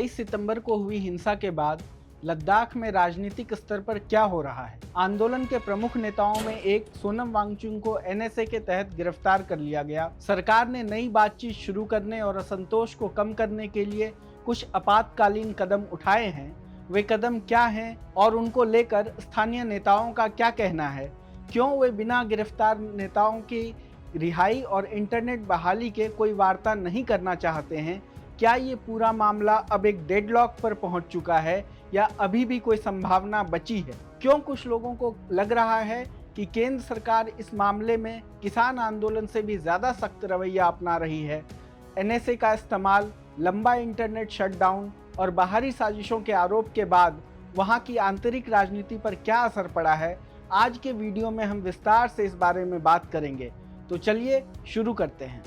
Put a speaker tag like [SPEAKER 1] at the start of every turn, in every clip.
[SPEAKER 1] 22 सितंबर को हुई हिंसा के बाद लद्दाख में राजनीतिक स्तर पर क्या हो रहा है। आंदोलन के प्रमुख नेताओं में एक सोनम वांगचुक को एनएसए के तहत गिरफ्तार कर लिया गया। सरकार ने नई बातचीत शुरू करने और असंतोष को कम करने के लिए कुछ आपातकालीन कदम उठाए हैं। वे कदम क्या हैं और उनको लेकर स्थानीय नेताओं का क्या कहना है? क्यों वे बिना गिरफ्तार नेताओं की रिहाई और इंटरनेट बहाली के कोई वार्ता नहीं करना चाहते हैं? क्या ये पूरा मामला अब एक डेडलॉक पर पहुंच चुका है या अभी भी कोई संभावना बची है? क्यों कुछ लोगों को लग रहा है कि केंद्र सरकार इस मामले में किसान आंदोलन से भी ज़्यादा सख्त रवैया अपना रही है? एनएसए का इस्तेमाल, लंबा इंटरनेट शटडाउन और बाहरी साजिशों के आरोप के बाद वहां की आंतरिक राजनीति पर क्या असर पड़ा है? आज के वीडियो में हम विस्तार से इस बारे में बात करेंगे। तो चलिए शुरू करते हैं।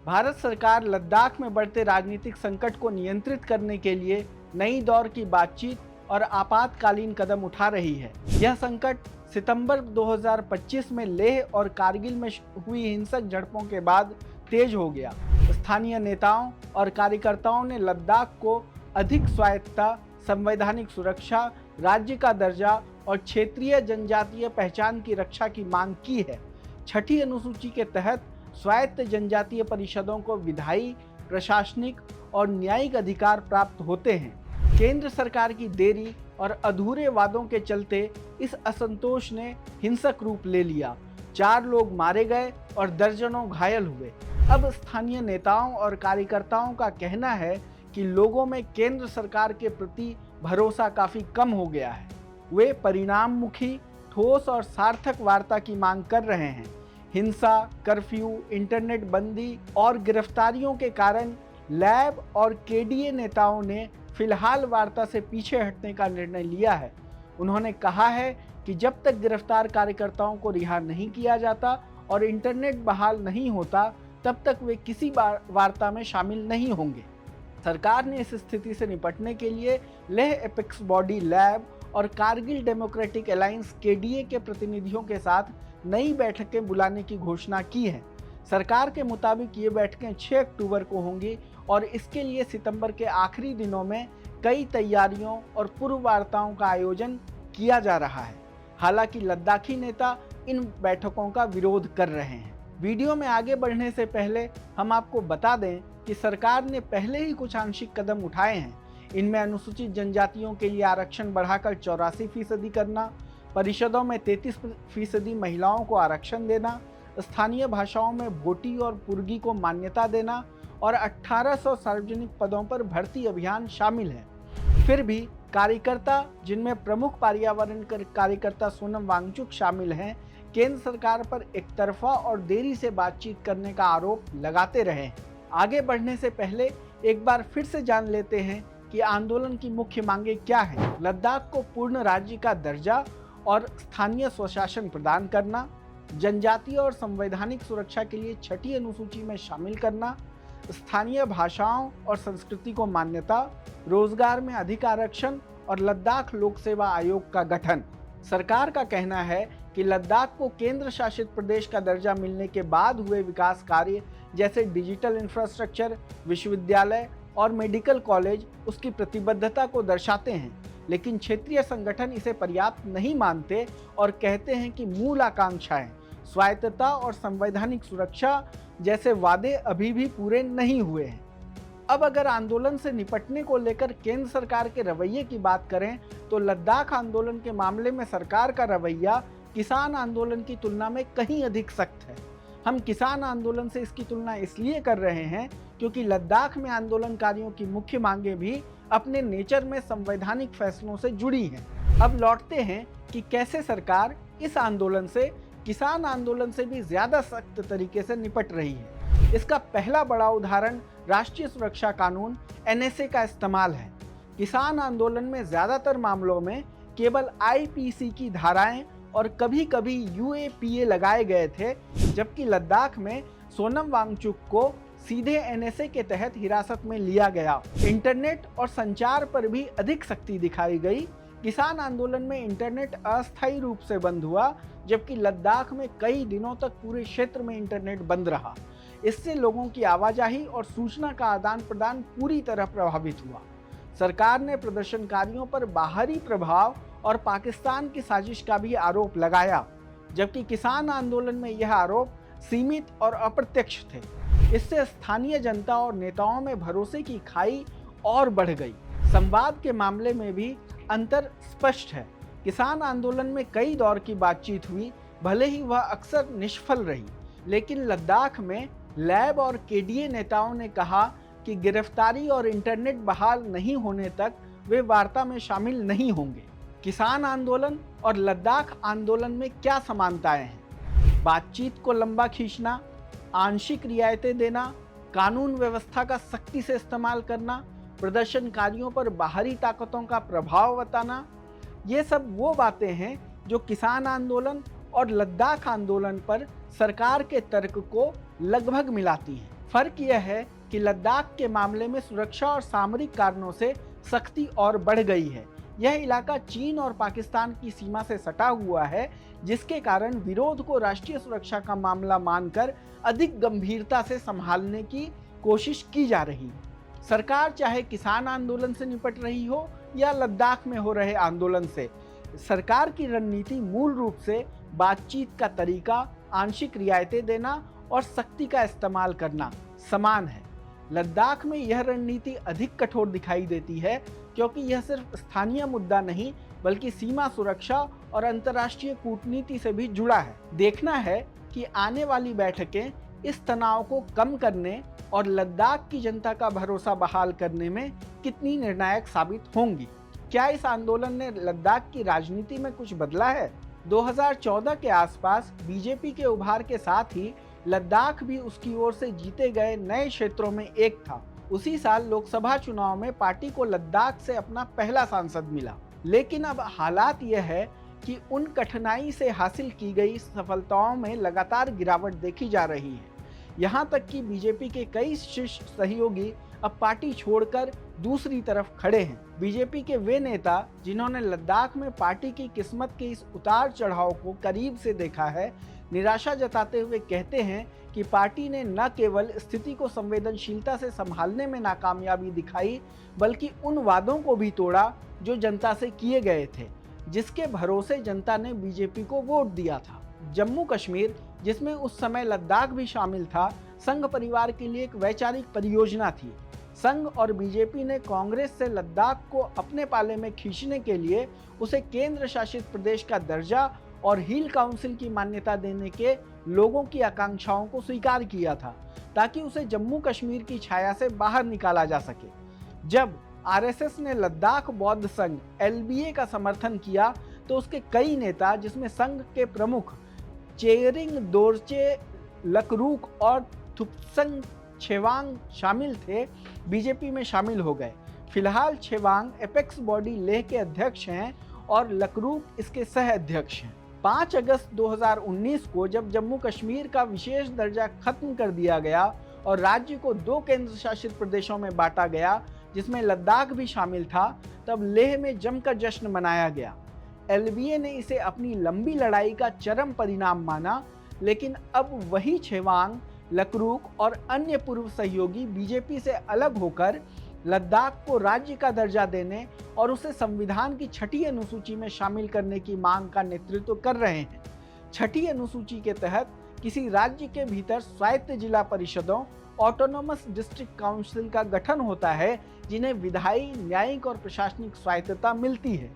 [SPEAKER 1] भारत सरकार लद्दाख में बढ़ते राजनीतिक संकट को नियंत्रित करने के लिए नई दौर की बातचीत और आपातकालीन कदम उठा रही है। यह संकट सितंबर 2025 में लेह और कारगिल में हुई हिंसक झड़पों के बाद तेज हो गया। स्थानीय नेताओं और कार्यकर्ताओं ने लद्दाख को अधिक स्वायत्तता, संवैधानिक सुरक्षा, राज्य का दर्जा और क्षेत्रीय जनजातीय पहचान की रक्षा की मांग की है। छठी अनुसूची के तहत स्वायत्त जनजातीय परिषदों को विधायी, प्रशासनिक और न्यायिक अधिकार प्राप्त होते हैं। केंद्र सरकार की देरी और अधूरे वादों के चलते इस असंतोष ने हिंसक रूप ले लिया। 4 लोग मारे गए और दर्जनों घायल हुए। अब स्थानीय नेताओं और कार्यकर्ताओं का कहना है कि लोगों में केंद्र सरकार के प्रति भरोसा काफी कम हो गया है। वे परिणाममुखी, ठोस और सार्थक वार्ता की मांग कर रहे हैं। हिंसा, कर्फ्यू, इंटरनेट बंदी और गिरफ्तारियों के कारण लैब और केडीए नेताओं ने फिलहाल वार्ता से पीछे हटने का निर्णय लिया है। उन्होंने कहा है कि जब तक गिरफ्तार कार्यकर्ताओं को रिहा नहीं किया जाता और इंटरनेट बहाल नहीं होता, तब तक वे किसी वार्ता में शामिल नहीं होंगे। सरकार ने इस स्थिति से निपटने के लिए लेह एपेक्स बॉडी लैब और कारगिल डेमोक्रेटिक अलायंस केडीए के प्रतिनिधियों के साथ नई बैठकें बुलाने की घोषणा की है। सरकार के मुताबिक ये बैठकें 6 अक्टूबर को होंगी और इसके लिए सितंबर के आखिरी दिनों में कई तैयारियों और पूर्व वार्ताओं का आयोजन किया जा रहा है। हालांकि लद्दाखी नेता इन बैठकों का विरोध कर रहे हैं। वीडियो में आगे बढ़ने से पहले हम आपको बता दें कि सरकार ने पहले ही कुछ आंशिक कदम उठाए हैं। इनमें अनुसूचित जनजातियों के लिए आरक्षण बढ़ाकर 84% करना, परिषदों में 33% महिलाओं को आरक्षण देना, स्थानीय भाषाओं में भोटी और पुर्गी को मान्यता देना और 1800 सार्वजनिक पदों पर भर्ती अभियान शामिल है। फिर भी कार्यकर्ता, जिनमें प्रमुख पर्यावरण कार्यकर्ता सोनम वांगचुक शामिल हैं, केंद्र सरकार पर एकतरफा और देरी से बातचीत करने का आरोप लगाते रहे हैं। आगे बढ़ने से पहले एक बार फिर से जान लेते हैं कि आंदोलन की मुख्य मांगें क्या हैं। लद्दाख को पूर्ण राज्य का दर्जा और स्थानीय स्वशासन प्रदान करना, जनजातीय और संवैधानिक सुरक्षा के लिए छठी अनुसूची में शामिल करना, स्थानीय भाषाओं और संस्कृति को मान्यता, रोजगार में अधिक आरक्षण और लद्दाख लोक सेवा आयोग का गठन। सरकार का कहना है कि लद्दाख को केंद्र शासित प्रदेश का दर्जा मिलने के बाद हुए विकास कार्य जैसे डिजिटल इंफ्रास्ट्रक्चर, विश्वविद्यालय और मेडिकल कॉलेज उसकी प्रतिबद्धता को दर्शाते हैं। लेकिन क्षेत्रीय संगठन इसे पर्याप्त नहीं मानते और कहते हैं कि मूल आकांक्षाएं, स्वायत्तता और संवैधानिक सुरक्षा जैसे वादे अभी भी पूरे नहीं हुए हैं। अब अगर आंदोलन से निपटने को लेकर केंद्र सरकार के रवैये की बात करें तो लद्दाख आंदोलन के मामले में सरकार का रवैया किसान आंदोलन की तुलना में कहीं अधिक सख्त है। हम किसान आंदोलन से इसकी तुलना इसलिए कर रहे हैं क्योंकि लद्दाख में आंदोलनकारियों की मुख्य मांगें भी अपने नेचर में संवैधानिक फैसलों से जुड़ी हैं। अब लौटते हैं कि कैसे सरकार इस आंदोलन से किसान आंदोलन से भी ज्यादा सख्त तरीके से निपट रही है। इसका पहला बड़ा उदाहरण राष्ट्रीय सुरक्षा कानून एनएसए का इस्तेमाल है। किसान आंदोलन में ज्यादातर मामलों में केवल आईपीसी की धाराएं और कभी कभी यूएपीए लगाए गए थे, जबकि लद्दाख में सोनम वांगचुक को सीधे एनएसए के तहत हिरासत में लिया गया। इंटरनेट और संचार पर भी अधिक सख्ती दिखाई गई। किसान आंदोलन में इंटरनेट अस्थायी रूप से बंद हुआ, जबकि लद्दाख में कई दिनों तक पूरे क्षेत्र में इंटरनेट बंद रहा। इससे लोगों की आवाजाही और सूचना का आदान प्रदान पूरी तरह प्रभावित हुआ। सरकार ने प्रदर्शनकारियों पर बाहरी प्रभाव और पाकिस्तान की साजिश का भी आरोप लगाया, जबकि किसान आंदोलन में यह आरोप सीमित और अप्रत्यक्ष थे। इससे स्थानीय जनता और नेताओं में भरोसे की खाई और बढ़ गई। संवाद के मामले में भी अंतर स्पष्ट है। किसान आंदोलन में कई दौर की बातचीत हुई, भले ही वह अक्सर निष्फल रही, लेकिन लद्दाख में लैब और केडीए नेताओं ने कहा कि गिरफ्तारी और इंटरनेट बहाल नहीं होने तक वे वार्ता में शामिल नहीं होंगे। किसान आंदोलन और लद्दाख आंदोलन में क्या समानताएं हैं? बातचीत को लंबा खींचना, आंशिक रियायतें देना, कानून व्यवस्था का सख्ती से इस्तेमाल करना, प्रदर्शनकारियों पर बाहरी ताकतों का प्रभाव बताना, ये सब वो बातें हैं जो किसान आंदोलन और लद्दाख आंदोलन पर सरकार के तर्क को लगभग मिलाती हैं। फर्क यह है कि लद्दाख के मामले में सुरक्षा और सामरिक कारणों से सख्ती और बढ़ गई है। यह इलाका चीन और पाकिस्तान की सीमा से सटा हुआ है, जिसके कारण विरोध को राष्ट्रीय सुरक्षा का मामला मानकर अधिक गंभीरता से संभालने की कोशिश की जा रही है। सरकार चाहे किसान आंदोलन से निपट रही हो या लद्दाख में हो रहे आंदोलन से, सरकार की रणनीति मूल रूप से बातचीत का तरीका, आंशिक रियायतें देना और सख्ती का इस्तेमाल करना समान है। लद्दाख में यह रणनीति अधिक कठोर दिखाई देती है, क्योंकि यह सिर्फ स्थानीय मुद्दा नहीं बल्कि सीमा सुरक्षा और अंतर्राष्ट्रीय कूटनीति से भी जुड़ा है। देखना है कि आने वाली बैठकें इस तनाव को कम करने और लद्दाख की जनता का भरोसा बहाल करने में कितनी निर्णायक साबित होंगी। क्या इस आंदोलन ने लद्दाख की राजनीति में कुछ बदला है? 2014 के आसपास बीजेपी के उभार के साथ ही लद्दाख भी उसकी ओर से जीते गए नए क्षेत्रों में एक था। उसी साल लोकसभा चुनाव में पार्टी को लद्दाख से अपना पहला सांसद मिला। लेकिन अब हालात यह है कि उन कठिनाई से हासिल की गई सफलताओं में लगातार गिरावट देखी जा रही है। यहाँ तक कि बीजेपी के कई शीर्ष सहयोगी अब पार्टी छोड़कर दूसरी तरफ खड़े हैं। बीजेपी के वे नेता जिन्होंने लद्दाख में पार्टी की किस्मत के इस उतार चढ़ाव को करीब से देखा है, निराशा जताते हुए कहते हैं कि पार्टी ने न केवल स्थिति को संवेदनशीलता से संभालने में नाकामयाबी दिखाई, बल्कि उन वादों को भी तोड़ा जो जनता से किए गए थे, जिसके भरोसे जनता ने बीजेपी को वोट दिया था। जम्मू कश्मीर, जिसमें उस समय लद्दाख भी शामिल था, संघ परिवार के लिए एक वैचारिक परियोजना थी। संघ और बीजेपी ने कांग्रेस से लद्दाख को अपने पाले में खींचने के लिए उसे केंद्र शासित प्रदेश का दर्जा और हिल काउंसिल की मान्यता देने के लोगों की आकांक्षाओं को स्वीकार किया था, ताकि उसे जम्मू कश्मीर की छाया से बाहर निकाला जा सके। जब आरएसएस ने लद्दाख बौद्ध संघ एलबीए का समर्थन किया, तो उसके कई नेता, जिसमें संघ के प्रमुख चेरिंग दोरचे लकरूक और थुप्संग छेवांग शामिल थे, बीजेपी में शामिल हो गए। फिलहाल छेवांग एपेक्स बॉडी लेह के अध्यक्ष हैं और लकरूक इसके सह अध्यक्ष हैं। 5 अगस्त 2019 को जब जम्मू कश्मीर का विशेष दर्जा खत्म कर दिया गया और राज्य को 2 केंद्र शासित प्रदेशों में बांटा गया, जिसमें लद्दाख भी शामिल था, तब लेह में जमकर जश्न मनाया गया। एलबीए ने इसे अपनी लंबी लड़ाई का चरम परिणाम माना, लेकिन अब वही छेवांग, लकरूक और अन्य पूर्व सहयोगी बीजेपी से अलग होकर लद्दाख को राज्य का दर्जा देने और उसे संविधान की 6ठी अनुसूची में शामिल करने की मांग का नेतृत्व कर रहे हैं। 6ठी अनुसूची के तहत किसी राज्य के भीतर स्वायत्त जिला परिषदों, ऑटोनोमस डिस्ट्रिक्ट काउंसिल का गठन होता है, जिन्हें विधायी, न्यायिक और प्रशासनिक स्वायत्तता मिलती है।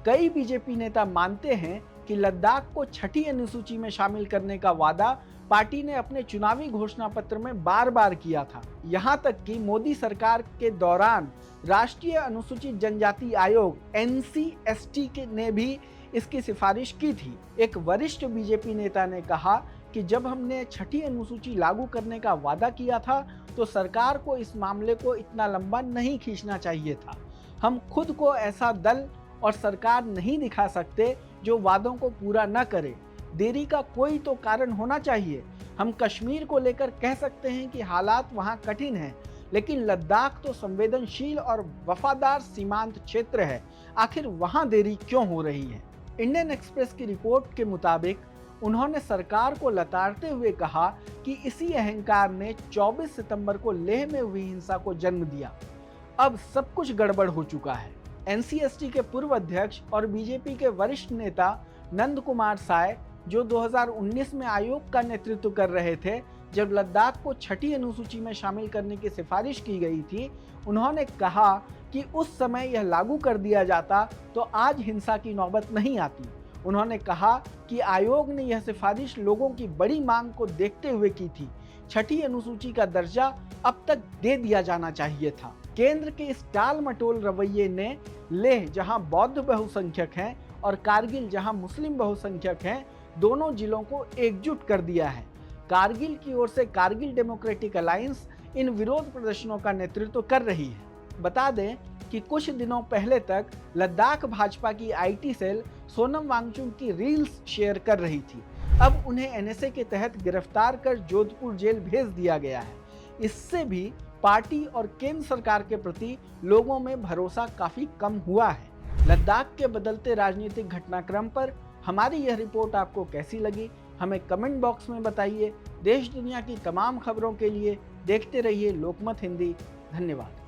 [SPEAKER 1] कई बीजेपी नेता मानते हैं कि लद्दाख को 6ठी अनुसूची में शामिल करने का वादा पार्टी ने अपने चुनावी घोषणा पत्र में बार बार किया था। यहाँ तक कि मोदी सरकार के दौरान राष्ट्रीय अनुसूचित जनजाति आयोग NCST ने भी इसकी सिफारिश की थी। एक वरिष्ठ बीजेपी नेता ने कहा कि जब हमने 6ठी अनुसूची लागू करने का वादा किया था, तो सरकार को इस मामले को इतना लंबा नहीं खींचना चाहिए था। हम खुद को ऐसा दल और सरकार नहीं दिखा सकते जो वादों को पूरा न करे। देरी का कोई तो कारण होना चाहिए। हम कश्मीर को लेकर कह सकते हैं कि हालात वहाँ कठिन हैं, लेकिन लद्दाख तो संवेदनशील और वफादार सीमांत क्षेत्र है, आखिर वहां देरी क्यों हो रही है? इंडियन एक्सप्रेस की रिपोर्ट के मुताबिक उन्होंने सरकार को लताड़ते हुए कहा कि इसी अहंकार ने 24 सितंबर को लेह में हुई हिंसा को जन्म दिया। अब सब कुछ गड़बड़ हो चुका है। एनसीएसटी के पूर्व अध्यक्ष और बीजेपी के वरिष्ठ नेता नंद कुमार साय, जो 2019 में आयोग का नेतृत्व कर रहे थे जब लद्दाख को छठी अनुसूची में शामिल करने की सिफारिश की गई थी, उन्होंने कहा कि उस समय यह लागू कर दिया जाता तो आज हिंसा की नौबत नहीं आती। उन्होंने कहा कि आयोग ने यह सिफारिश लोगों की बड़ी मांग को देखते हुए की थी। छठी अनुसूची का दर्जा अब तक दे दिया जाना चाहिए था। केंद्र के इस टाल मटोल रवैये ने लेह, जहां बौद्ध बहुसंख्यक हैं, और कारगिल, जहां मुस्लिम बहुसंख्यक हैं, दोनों जिलों को एकजुट कर दिया है। कारगिल की ओर से कारगिल डेमोक्रेटिक अलायंस इन विरोध प्रदर्शनों का नेतृत्व कर रही है। बता दें कि कुछ दिनों पहले तक लद्दाख भाजपा की आईटी सेल सोनम वांगचुक की रील्स शेयर कर रही थी। अब उन्हें एनएसए के तहत गिरफ्तार कर जोधपुर जेल भेज दिया गया है। इससे भी पार्टी और केंद्र सरकार के प्रति लोगों में भरोसा काफी कम हुआ है। लद्दाख के बदलते राजनीतिक घटनाक्रम पर हमारी यह रिपोर्ट आपको कैसी लगी, हमें कमेंट बॉक्स में बताइए। देश दुनिया की तमाम खबरों के लिए देखते रहिए लोकमत हिंदी। धन्यवाद।